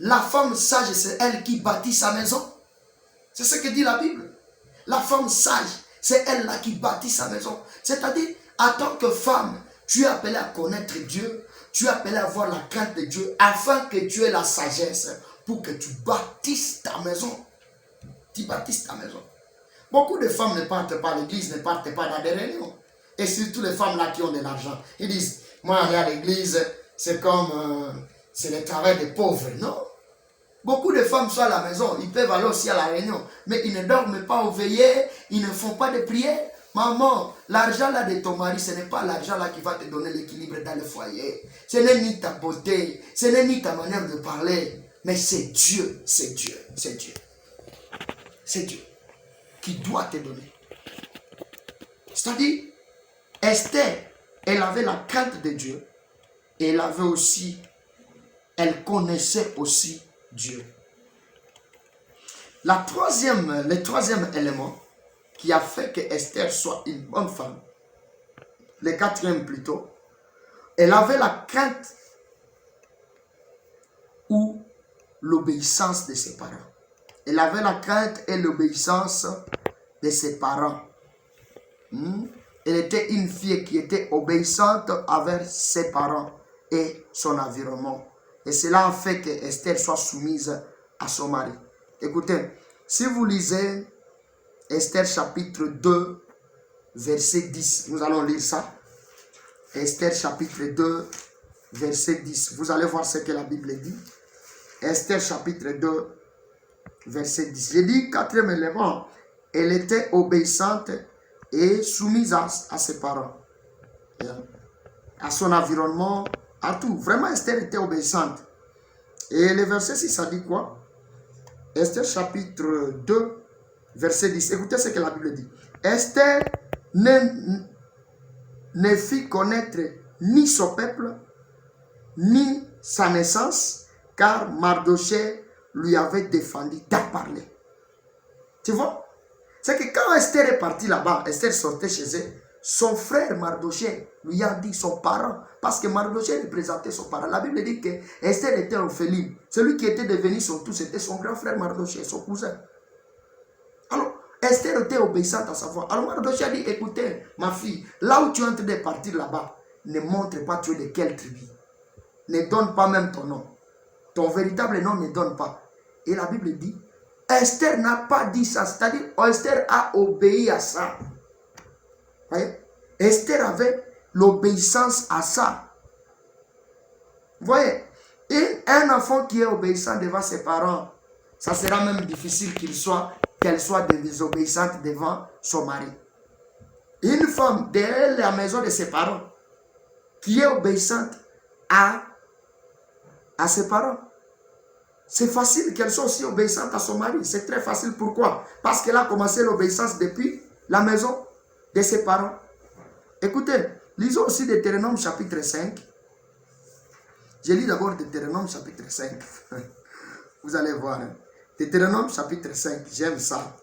la femme sage, c'est elle qui bâtit sa maison. C'est ce que dit la Bible. La femme sage, c'est elle-là qui bâtit sa maison. C'est-à-dire, en tant que femme, tu es appelé à connaître Dieu, tu es appelé à avoir la crainte de Dieu, afin que tu aies la sagesse pour que tu bâtisses ta maison. Tu bâtisses ta maison. Beaucoup de femmes ne partent pas à l'église, ne partent pas dans des réunions. Et surtout les femmes là qui ont de l'argent. Ils disent, moi aller à l'église, c'est comme, c'est le travail des pauvres. Non. Beaucoup de femmes sont à la maison, ils peuvent aller aussi à la réunion, mais ils ne dorment pas au veillées, ils ne font pas de prières. Maman, l'argent là de ton mari, ce n'est pas l'argent là qui va te donner l'équilibre dans le foyer. Ce n'est ni ta beauté, ce n'est ni ta manière de parler, mais c'est Dieu, c'est Dieu, c'est Dieu. C'est Dieu qui doit te donner. C'est-à-dire, Esther, elle avait la crainte de Dieu et elle avait aussi, elle connaissait aussi Dieu. Le troisième élément qui a fait que Esther soit une bonne femme, le quatrième plutôt, elle avait la crainte ou l'obéissance de ses parents. Elle avait la crainte et l'obéissance de ses parents. Elle était une fille qui était obéissante envers ses parents et son environnement. Et cela a fait que Esther soit soumise à son mari. Écoutez, si vous lisez Esther chapitre 2, verset 10, nous allons lire ça. Esther chapitre 2, verset 10. Vous allez voir ce que la Bible dit. Esther chapitre 2, verset 10. J'ai dit, quatrième élément, elle était obéissante et soumise à ses parents, à son environnement, à tout. Vraiment, Esther était obéissante. Et le verset 6, ça dit quoi? Esther chapitre 2, verset 10. Écoutez ce que la Bible dit. Esther ne fit connaître ni son peuple, ni sa naissance, car Mardochée lui avait défendu d'en parler. Tu vois? C'est que quand Esther est partie là-bas, Esther sortait chez elle, son frère Mardochée lui a dit son parent, parce que Mardochée représentait son parent. La Bible dit que Esther était orpheline. Celui qui était devenu son tout, c'était son grand frère Mardochée, son cousin. Alors, Esther était obéissante à sa voix. Alors Mardochée a dit, écoutez, ma fille, là où tu es en train de partir là-bas, ne montre pas tu es de quelle tribu. Ne donne pas même ton nom. Ton véritable nom ne donne pas. Et la Bible dit, Esther n'a pas dit ça. C'est-à-dire, Esther a obéi à ça. Voyez? Esther avait l'obéissance à ça. Vous voyez? Et un enfant qui est obéissant devant ses parents, ça sera même difficile qu'elle soit désobéissante devant son mari. Une femme derrière la maison de ses parents qui est obéissante à ses parents, c'est facile qu'elle soit aussi obéissante à son mari. C'est très facile. Pourquoi? Parce qu'elle a commencé l'obéissance depuis la maison de ses parents. Écoutez, lisons aussi Deutéronome chapitre 5. Je lis d'abord Deutéronome chapitre 5. Vous allez voir. Deutéronome chapitre 5, j'aime ça.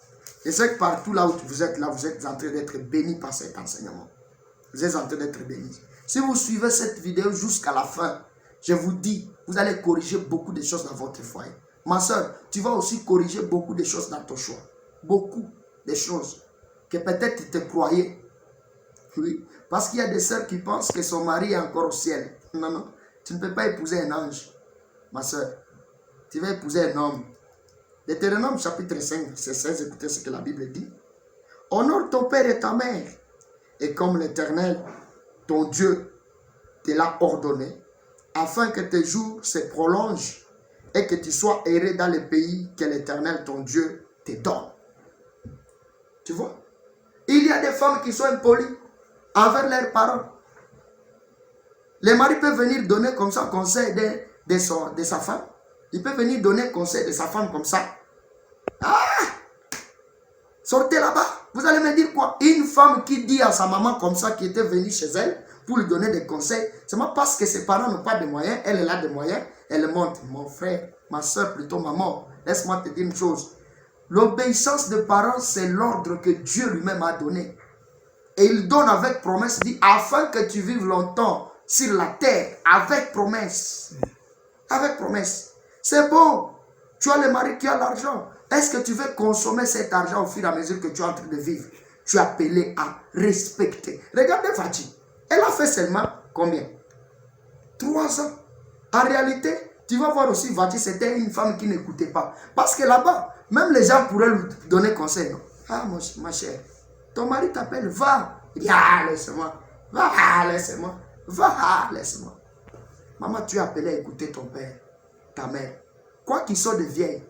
Je sais que partout là où vous êtes en train d'être bénis par cet enseignement. Vous êtes en train d'être bénis. Si vous suivez cette vidéo jusqu'à la fin, je vous dis, vous allez corriger beaucoup de choses dans votre foyer. Ma soeur, tu vas aussi corriger beaucoup de choses dans ton choix. Beaucoup de choses que peut-être tu te croyais. Oui, parce qu'il y a des sœurs qui pensent que son mari est encore au ciel. Non, non, tu ne peux pas épouser un ange, ma soeur. Tu vas épouser un homme. Deutéronome chapitre 5, verset 16, écoutez ce que la Bible dit. Honore ton père et ta mère, et comme l'Éternel, ton Dieu, te l'a ordonné, afin que tes jours se prolongent et que tu sois erré dans le pays que l'Éternel, ton Dieu, te donne. Tu vois? Il y a des femmes qui sont impolies envers leurs parents. Les maris peuvent venir donner comme ça conseil de sa femme. Il peut venir donner conseil de sa femme comme ça. Ah! Sortez là-bas. Vous allez me dire quoi? Une femme qui dit à sa maman comme ça, qui était venue chez elle, pour lui donner des conseils, c'est parce que ses parents n'ont pas de moyens, elle a des moyens, elle montre, mon frère, ma soeur, plutôt maman, laisse-moi te dire une chose. L'obéissance des parents, c'est l'ordre que Dieu lui-même a donné. Et il donne avec promesse, dit, afin que tu vives longtemps sur la terre, avec promesse. Avec promesse. C'est bon, tu as le mari, tu as l'argent. Est-ce que tu veux consommer cet argent au fur et à mesure que tu es en train de vivre? Tu es appelé à respecter. Regardez Fatih. Elle a fait seulement combien? 3 ans. En réalité, tu vas voir aussi, Vati, c'était une femme qui n'écoutait pas. Parce que là-bas, même les gens pourraient lui donner conseil. Non? Ah, ma chère, ton mari t'appelle, va. Il dit, ah, laisse-moi. Va, laisse-moi. Va, laisse-moi. Maman, tu es appelé à écouter ton père, ta mère. Quoi qu'ils soient des vieilles.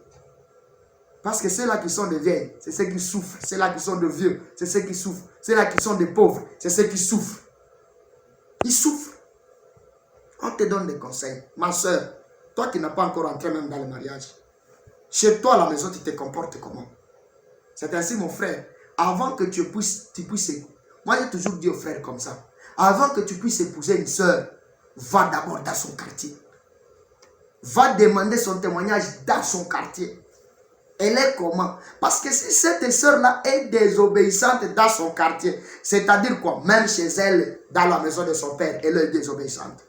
Parce que ceux-là qui sont des vieilles, c'est ceux qui souffrent. Ceux-là qui sont des vieux, c'est ceux qui souffrent. Ceux-là qui sont des pauvres, c'est ceux qui souffrent. Ils souffrent. On te donne des conseils. Ma soeur, toi qui n'as pas encore entré même dans le mariage, chez toi à la maison, tu te comportes comment? C'est ainsi, mon frère. Avant que tu puisses moi j'ai toujours dit aux frères comme ça, avant que tu puisses épouser une soeur, va d'abord dans son quartier. Va demander son témoignage dans son quartier. Elle est comment? Parce que si cette soeur-là est désobéissante dans son quartier, c'est-à-dire quoi? Même chez elle, dans la maison de son père, elle est désobéissante.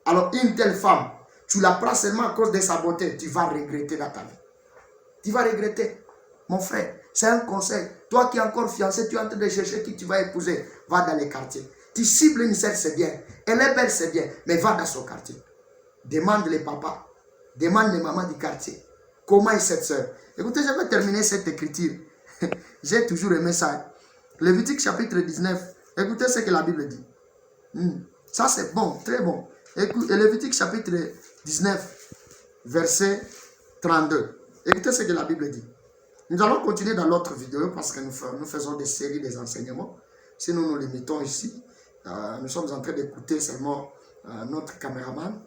Alors une telle femme, tu la prends seulement à cause de sa beauté, tu vas regretter dans ta vie. Tu vas regretter. Mon frère, c'est un conseil. Toi qui es encore fiancé, tu es en train de chercher qui tu vas épouser. Va dans les quartiers. Tu cibles une sœur, c'est bien. Elle est belle, c'est bien. Mais va dans son quartier. Demande les papas. Demande les mamans du quartier. Comment est cette sœur? Écoutez, je vais terminer cette écriture. J'ai toujours aimé ça. Lévitique chapitre 19. Écoutez ce que la Bible dit. Ça c'est bon, très bon. Écoutez, Lévitique chapitre 19, verset 32. Écoutez ce que la Bible dit. Nous allons continuer dans l'autre vidéo parce que nous faisons des séries, des enseignements. Si nous nous limitons ici, nous sommes en train d'écouter seulement notre caméraman.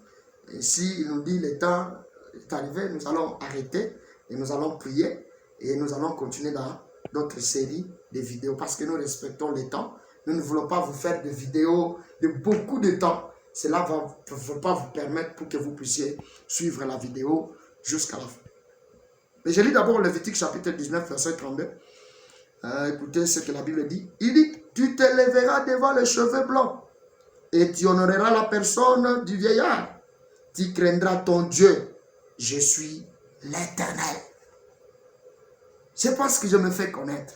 Et s'il nous dit le temps est arrivé, nous allons arrêter et nous allons prier et nous allons continuer dans d'autres séries de vidéos parce que nous respectons le temps. Nous ne voulons pas vous faire des vidéos de beaucoup de temps. Cela ne va pas vous permettre pour que vous puissiez suivre la vidéo jusqu'à la fin. Mais je lis d'abord Lévitique chapitre 19, verset 32. Écoutez ce que la Bible dit. Il dit, tu te lèveras devant les cheveux blancs et tu honoreras la personne du vieillard. Tu craindras ton Dieu. Je suis l'Éternel. C'est parce que je me fais connaître.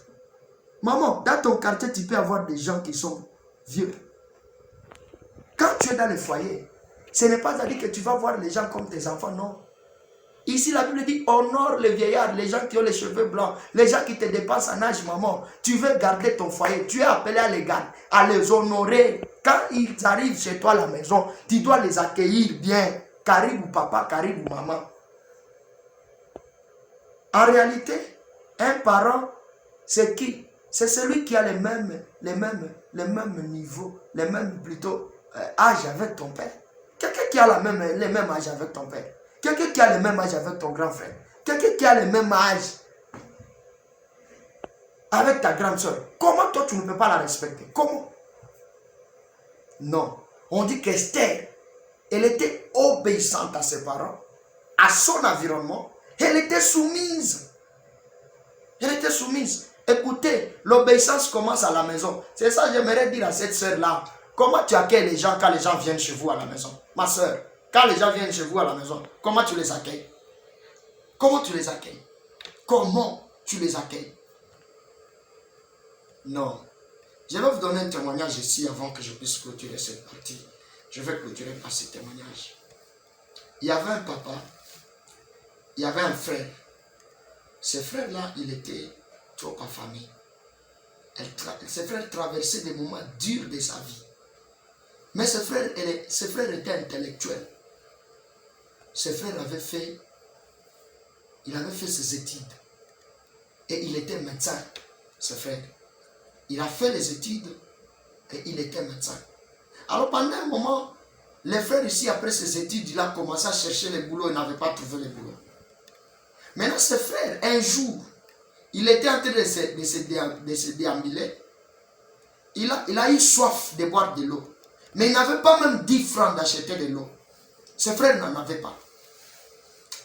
Maman, dans ton quartier, tu peux avoir des gens qui sont vieux. Quand tu es dans le foyer, ce n'est pas à dire que tu vas voir les gens comme tes enfants, non. Ici, la Bible dit, honore les vieillards, les gens qui ont les cheveux blancs, les gens qui te dépassent en âge, maman. Tu veux garder ton foyer, tu es appelé à les garder, à les honorer. Quand ils arrivent chez toi à la maison, tu dois les accueillir bien. Caribou papa, caribou maman. En réalité, un parent, c'est qui? C'est celui qui a les mêmes niveaux, les mêmes plutôt âge avec ton père. Quelqu'un qui a les mêmes âges avec ton père. Quelqu'un qui a le même âge avec ton grand frère. Quelqu'un qui a le même âge avec ta grande soeur. Comment toi tu ne peux pas la respecter? Comment? Non. On dit qu'Esther, elle était obéissante à ses parents, à son environnement. Elle était soumise. Elle était soumise. Écoutez, l'obéissance commence à la maison. C'est ça que j'aimerais dire à cette soeur-là. Comment tu accueilles les gens quand les gens viennent chez vous à la maison? Ma soeur, quand les gens viennent chez vous à la maison, comment tu les accueilles? Comment tu les accueilles? Comment tu les accueilles? Non. Je vais vous donner un témoignage ici avant que je puisse clôturer cette partie. Je vais clôturer par ce témoignage. Il y avait un papa, il y avait un frère. Ce frère-là, il était trop affamé. Ce frère traversait des moments durs de sa vie. Mais ce frère était intellectuel. Ce frère avait fait ses études. Et il était médecin, ce frère. Il a fait les études et il était médecin. Alors pendant un moment, les frères ici, après ses études, il a commencé à chercher les boulots, il n'avait pas trouvé les boulots. Maintenant, ce frère, un jour, il était en train de se déambuler. Il a eu soif de boire de l'eau. Mais il n'avait pas même 10 francs d'acheter de l'eau. Ce frère n'en avait pas.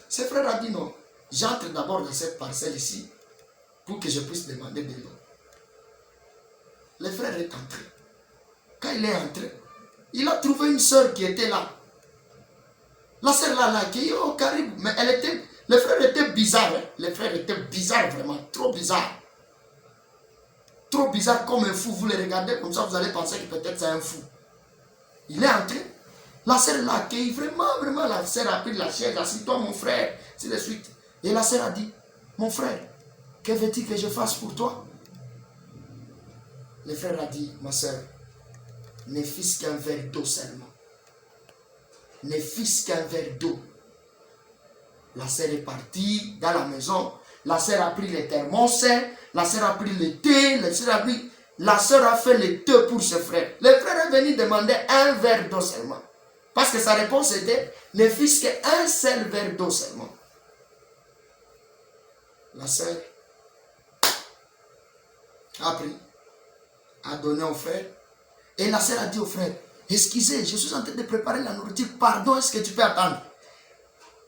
Ce frère a dit non, j'entre d'abord dans cette parcelle ici pour que je puisse demander de l'eau. Le frère est entré. Quand il est entré, il a trouvé une soeur qui était là. La soeur là, qui est au Caribou. Mais le frère était bizarre. Hein? Le frère était bizarre vraiment, trop bizarre. Trop bizarre comme un fou. Vous le regardez comme ça, vous allez penser que peut-être c'est un fou. Il est entré. La sœur l'a accueilli. Vraiment, la sœur a pris la chaise. Assis-toi, mon frère. C'est de suite. Et la sœur a dit, mon frère, que veux-tu que je fasse pour toi? Le frère a dit, ma sœur, ne fût-ce qu'un verre d'eau seulement. Ne fût-ce qu'un verre d'eau. La sœur est partie dans la maison. La sœur a pris les thermos. La sœur a pris le thé. La sœur a fait le thé pour ce frère. Le frère est venu demander un verre d'eau seulement. Parce que sa réponse était, ne fût-ce qu'un seul verre d'eau seulement. La sœur a pris, a donné au frère. Et la sœur a dit au frère, excusez, je suis en train de préparer la nourriture. Pardon, est-ce que tu peux attendre?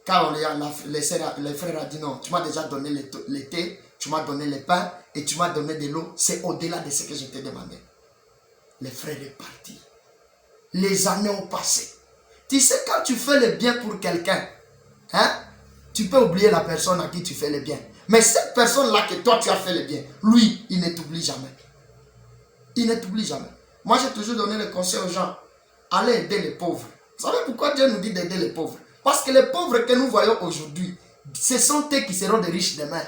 Car le frère a dit non, tu m'as déjà donné le thé, tu m'as donné le pain et tu m'as donné de l'eau. C'est au-delà de ce que je t'ai demandé. Le frère est parti. Les années ont passé. Tu sais, quand tu fais le bien pour quelqu'un, hein, tu peux oublier la personne à qui tu fais le bien. Mais cette personne-là que toi tu as fait le bien, lui, il ne t'oublie jamais. Il ne t'oublie jamais. Moi, j'ai toujours donné le conseil aux gens. Allez aider les pauvres. Vous savez pourquoi Dieu nous dit d'aider les pauvres? Parce que les pauvres que nous voyons aujourd'hui, ce sont eux qui seront des riches demain.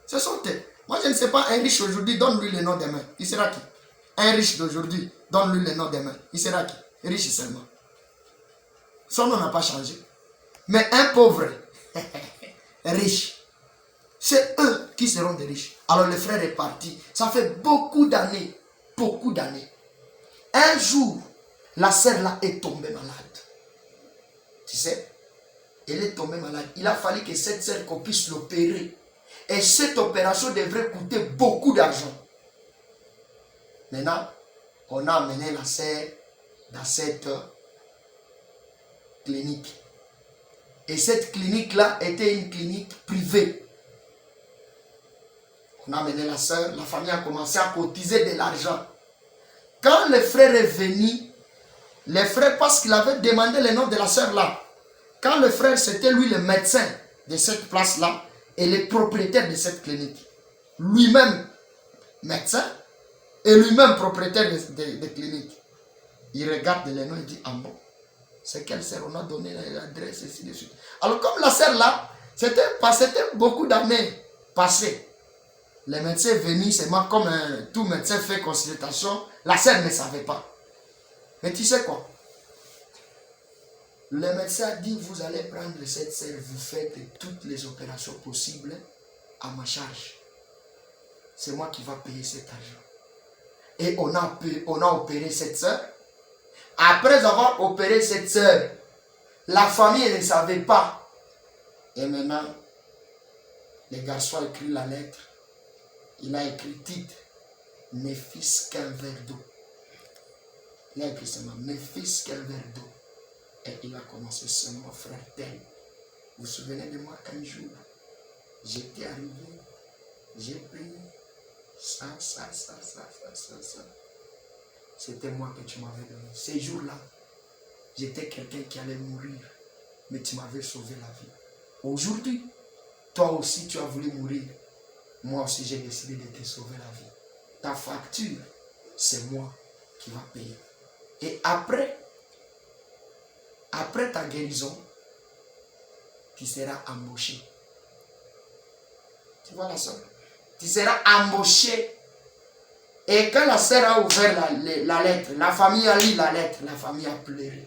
Ce sont eux. Moi, je ne sais pas, un riche aujourd'hui, donne-lui le nom demain. Il sera qui? Un riche d'aujourd'hui, donne-lui le nom demain. Il sera qui? Riche seulement. Son nom n'a pas changé. Mais un pauvre, riches. C'est eux qui seront des riches. Alors le frère est parti. Ça fait beaucoup d'années. Beaucoup d'années. Un jour, la sœur là est tombée malade. Tu sais, elle est tombée malade. Il a fallu que cette sœur qu'on puisse l'opérer. Et cette opération devrait coûter beaucoup d'argent. Maintenant, on a amené la sœur dans cette clinique. Et cette clinique-là était une clinique privée. On a amené la sœur, la famille a commencé à cotiser de l'argent. Quand le frère est venu, le frère, parce qu'il avait demandé le nom de la sœur là, quand le frère, c'était lui le médecin de cette place-là et le propriétaire de cette clinique. Lui-même médecin et lui-même propriétaire de clinique. Il regarde le nom et dit, ah bon, c'est quelle sœur? On a donné l'adresse et ainsi de suite. Alors comme la sœur là, c'était beaucoup d'années passées. Le médecin est venu, c'est moi, comme tout médecin fait consultation, la sœur ne savait pas. Mais tu sais quoi? Le médecin a dit, vous allez prendre cette sœur, vous faites toutes les opérations possibles à ma charge. C'est moi qui va payer cet argent. Et on a opéré cette sœur. Après avoir opéré cette sœur, la famille ne savait pas. Et maintenant, le garçon a écrit la lettre. Il a écrit titre, mes fils qu'un verre d'eau. Il a écrit seulement, mes fils qu'un verre d'eau. Et il a commencé seulement, frère tel. Vous vous souvenez de moi qu'un jour, j'étais arrivé, j'ai pris ça. C'était moi que tu m'avais donné. Ces jours-là, j'étais quelqu'un qui allait mourir, mais tu m'avais sauvé la vie. Aujourd'hui, toi aussi tu as voulu mourir. Moi aussi j'ai décidé de te sauver la vie. Ta facture, c'est moi qui va payer. Et après ta guérison, tu seras embauché. Tu vois la soeur? Tu seras embauché. Et quand la sœur a ouvert la lettre, la famille a lu la lettre, la famille a pleuré.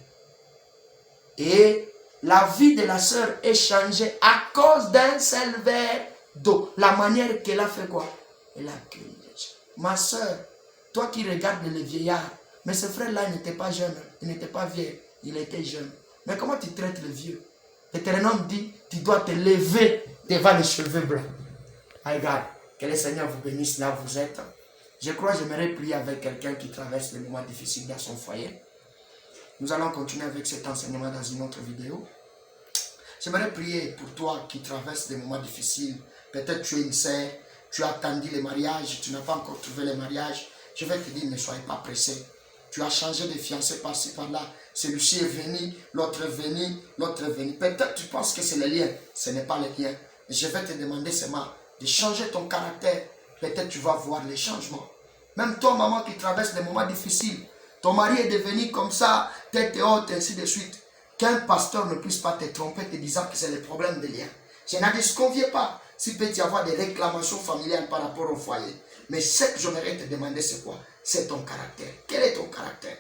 Et la vie de la sœur est changée à cause d'un seul verre d'eau. La manière qu'elle a fait quoi? Elle a accueilli les gens. Ma sœur, toi qui regardes les vieillards, mais ce frère-là n'était pas jeune, il n'était pas vieux, il était jeune. Mais comment tu traites le vieux? L'Éternel dit, tu dois te lever devant les cheveux blancs. Regarde, que le Seigneur vous bénisse là où vous êtes. Je crois que j'aimerais prier avec quelqu'un qui traverse des moments difficiles dans son foyer. Nous allons continuer avec cet enseignement dans une autre vidéo. J'aimerais prier pour toi qui traverse des moments difficiles. Peut-être tu es une sœur, tu as attendu le mariage, tu n'as pas encore trouvé le mariage. Je vais te dire, ne soyez pas pressé. Tu as changé de fiancé par-ci, par-là. Celui-ci est venu, l'autre est venu, l'autre est venu. Peut-être tu penses que c'est le lien. Ce n'est pas le lien. Je vais te demander seulement de changer ton caractère. Peut-être tu vas voir les changements. Même toi, maman, qui traverse des moments difficiles. Ton mari est devenu comme ça, tête haute, ainsi de suite. Qu'un pasteur ne puisse pas te tromper te disant que c'est le problème de lien. Je n'en disconviens pas. S'il peut y avoir des réclamations familiales par rapport au foyer. Mais ce que j'aimerais te demander, c'est quoi? C'est ton caractère. Quel est ton caractère?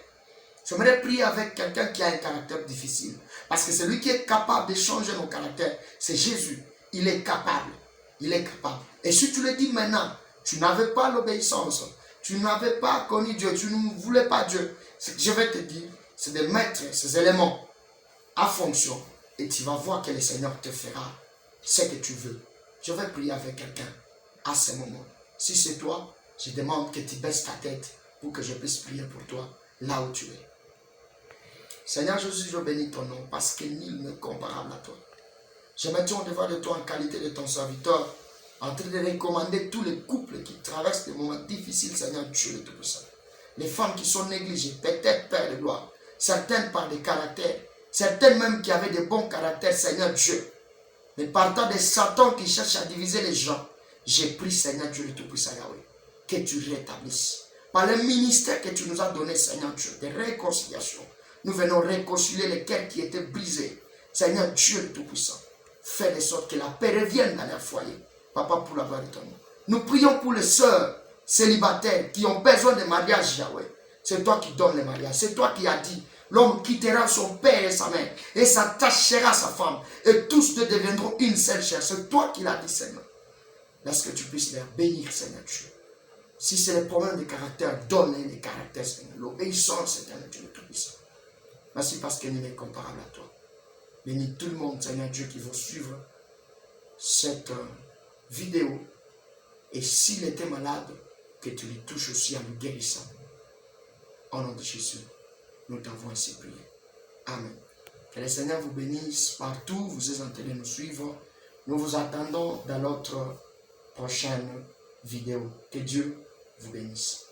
J'aimerais prier avec quelqu'un qui a un caractère difficile. Parce que celui qui est capable de changer nos caractères, c'est Jésus. Il est capable. Il est capable. Et si tu le dis maintenant, tu n'avais pas l'obéissance, tu n'avais pas connu Dieu, tu ne voulais pas Dieu, ce que je vais te dire, c'est de mettre ces éléments à fonction et tu vas voir que le Seigneur te fera ce que tu veux. Je vais prier avec quelqu'un à ce moment. Si c'est toi, je demande que tu baisses ta tête pour que je puisse prier pour toi là où tu es. Seigneur Jésus, je bénis ton nom parce que nul n'est comparable à toi. Je me tiens devant de toi en qualité de ton serviteur, en train de recommander tous les couples qui traversent des moments difficiles, Seigneur Dieu le Tout-Puissant. Les femmes qui sont négligées, peut-être Père de gloire, certaines par des caractères, certaines même qui avaient de bons caractères, Seigneur Dieu. Mais partant de Satan qui cherche à diviser les gens, j'ai pris, Seigneur Dieu le Tout-Puissant, Yahweh, que tu rétablisses. Par le ministère que tu nous as donné, Seigneur Dieu, de réconciliation, nous venons réconcilier les cœurs qui étaient brisés. Seigneur Dieu le Tout-Puissant, fais de sorte que la paix revienne dans leur foyer. Papa, pour la gloire de ton nom. Nous prions pour les sœurs célibataires qui ont besoin de mariage, Yahweh. C'est toi qui donnes le mariage. C'est toi qui as dit, l'homme quittera son père et sa mère et s'attachera à sa femme. Et tous deux deviendront une seule chair. C'est toi qui l'as dit, Seigneur. Lorsque tu puisses les bénir, Seigneur Dieu. Si c'est les problèmes de caractère, donne-les les caractères, Seigneur. L'obéissance, Seigneur Dieu, le Tout-Puissant. Merci parce qu'il n'est comparable à toi. Bénis tout le monde, Seigneur Dieu, qui va suivre cette vidéo. Et s'il était malade, que tu lui touches aussi en le guérissant. Au nom de Jésus, nous t'avons ainsi prié. Amen. Que le Seigneur vous bénisse partout. Vous êtes en train de nous suivre. Nous vous attendons dans notre prochaine vidéo. Que Dieu vous bénisse.